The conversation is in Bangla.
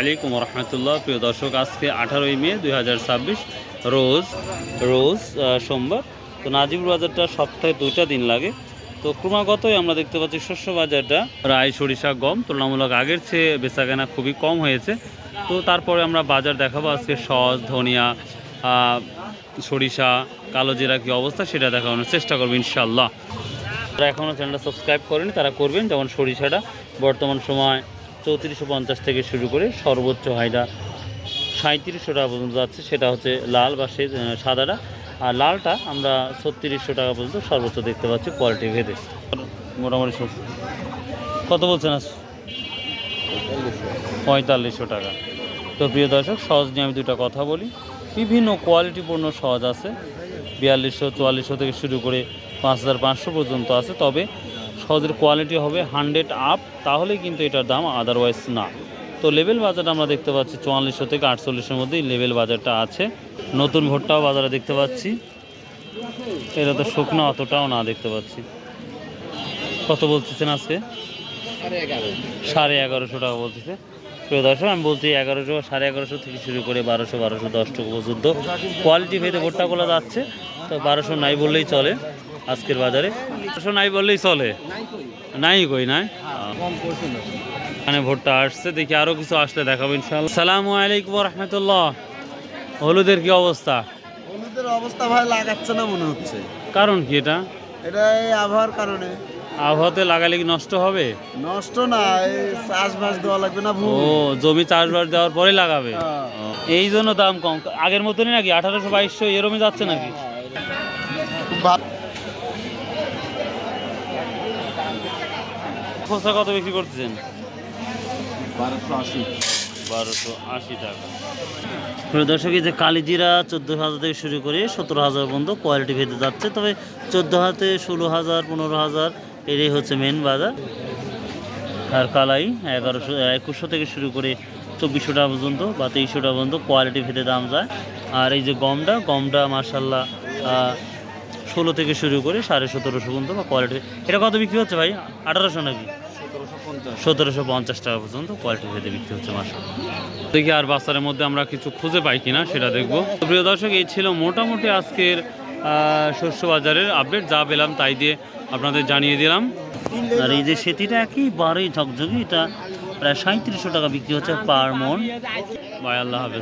আলাইকুম রহমতুল্লাহ। প্রিয় দর্শক, আজকে 18ই মে 2026 রোজ সোমবার। তো নাজিবুর বাজারটা সপ্তাহে 2টা দিন লাগে। তো ক্রমাগতই আমরা দেখতে পাচ্ছি শস্য বাজারটা রাই, সরিষা, গম তুলনামূলক আগের চেয়ে বেচাকেনা খুবই কম হয়েছে। তো তারপরে আমরা বাজার দেখাবো আজকে সস, ধনিয়া, সরিষা, কালো জিরা কী অবস্থা সেটা দেখানোর চেষ্টা করবো ইনশাল্লাহ। যারা এখনও চ্যানেলটা সাবস্ক্রাইব করেনি তারা করবেন। যেমন সরিষাটা বর্তমান সময় 3450 থেকে শুরু করে সর্বোচ্চ হাইটা 3700 টাকা পর্যন্ত যাচ্ছে, সেটা হচ্ছে লাল বা সাদাটা। আর লালটা আমরা 3600 টাকা পর্যন্ত সর্বোচ্চ দেখতে পাচ্ছি কোয়ালিটি ভেদে। মোটামুটি কত বলছেন? 4500 টাকা। তো প্রিয় দর্শক, সহজ নিয়ে আমি দুটো কথা বলি। বিভিন্ন কোয়ালিটিপূর্ণ সহজ আছে, 4200 4400 থেকে শুরু করে 5500 পর্যন্ত আছে। তবে সহজের কোয়ালিটি হবে 100 আপ, তাহলেই কিন্তু এটার দাম, আদারওয়াইজ না। তো লেভেল বাজারটা আমরা দেখতে পাচ্ছি 4400 থেকে 4800-এর মধ্যেই লেভেল বাজারটা আছে। নতুন ভুট্টাও বাজারে দেখতে পাচ্ছি, এটা তো শুকনো অতটাও না দেখতে পাচ্ছি। কত বলতেছেন আজকে? 1150 টাকা বলতেছে। প্রিয় দর্শক, আমি বলছি 1100, 1150 থেকে শুরু করে 1200, 1210 টাকা পর্যন্ত কোয়ালিটি ভেদে ভুট্টাগুলো যাচ্ছে। তো 1200 নাই বললেই চলে আজকের বাজারে, 1200 নাই বললেই চলে। নাই কই নাই, মানে ভুট্টা আসছে, দেখি আরও কিছু আসলে দেখাবো ইনশাআল্লাহ। আসসালামু আলাইকুম রহমতুল্লাহ। হলুদের কি অবস্থা? হলুদের অবস্থা ভাই লাগাচ্ছে না মনে হচ্ছে। কারণ কি? এটা এই আবহাওয়ার কারণে। আবহাওয়াতে লাগালে কি নষ্ট হবে? নষ্ট না, এই চাষবাস দেওয়া লাগবে না। ও, জমি চাষবাস দেওয়ার পরে লাগাবে, এই জন্য দাম কম। আগের মতনই নাকি 1800 2200 এরমই যাচ্ছে নাকি? খোসা কত বিক্রি করতেছেন? 1280 টাকা। প্রিয় দর্শক, এই যে কালিজিরা 14000 থেকে শুরু করে 17000 পর্যন্ত কোয়ালিটি ভেদে যাচ্ছে। তবে 14,000 16,000 15,000 এটাই হচ্ছে মেন বাজার। আর কালাই 2100 থেকে শুরু করে 2400 টাকা পর্যন্ত বা 2300 টাকা পর্যন্ত কোয়ালিটি ভেদে দাম যায়। আর এই যে গমটা মাশাআল্লাহ 16 থেকে শুরু করে 1750 পর্যন্ত বা কোয়ালিটি। এটা কত বিক্রি হচ্ছে ভাই? 1800 নাকি? 1750 টাকা পর্যন্ত কোয়ালিটি ভেদে বিক্রি হচ্ছে মাশাআল্লাহ। দেখি আর বাজারের মধ্যে আমরা কিছু খুঁজে পাই কিনা সেটা দেখবো। প্রিয় দর্শক, এই ছিল মোটামুটি আজকের শস্য বাজারের আপডেট। যা পেলাম তাই দিয়ে আপনাদের জানিয়ে দিলাম। আর এই যে সেটিটা একেবারেই ঝকঝকি, এটা প্রায় 3700 টাকা বিক্রি হচ্ছে পার মন। বাই, আল্লাহ হাফেজ।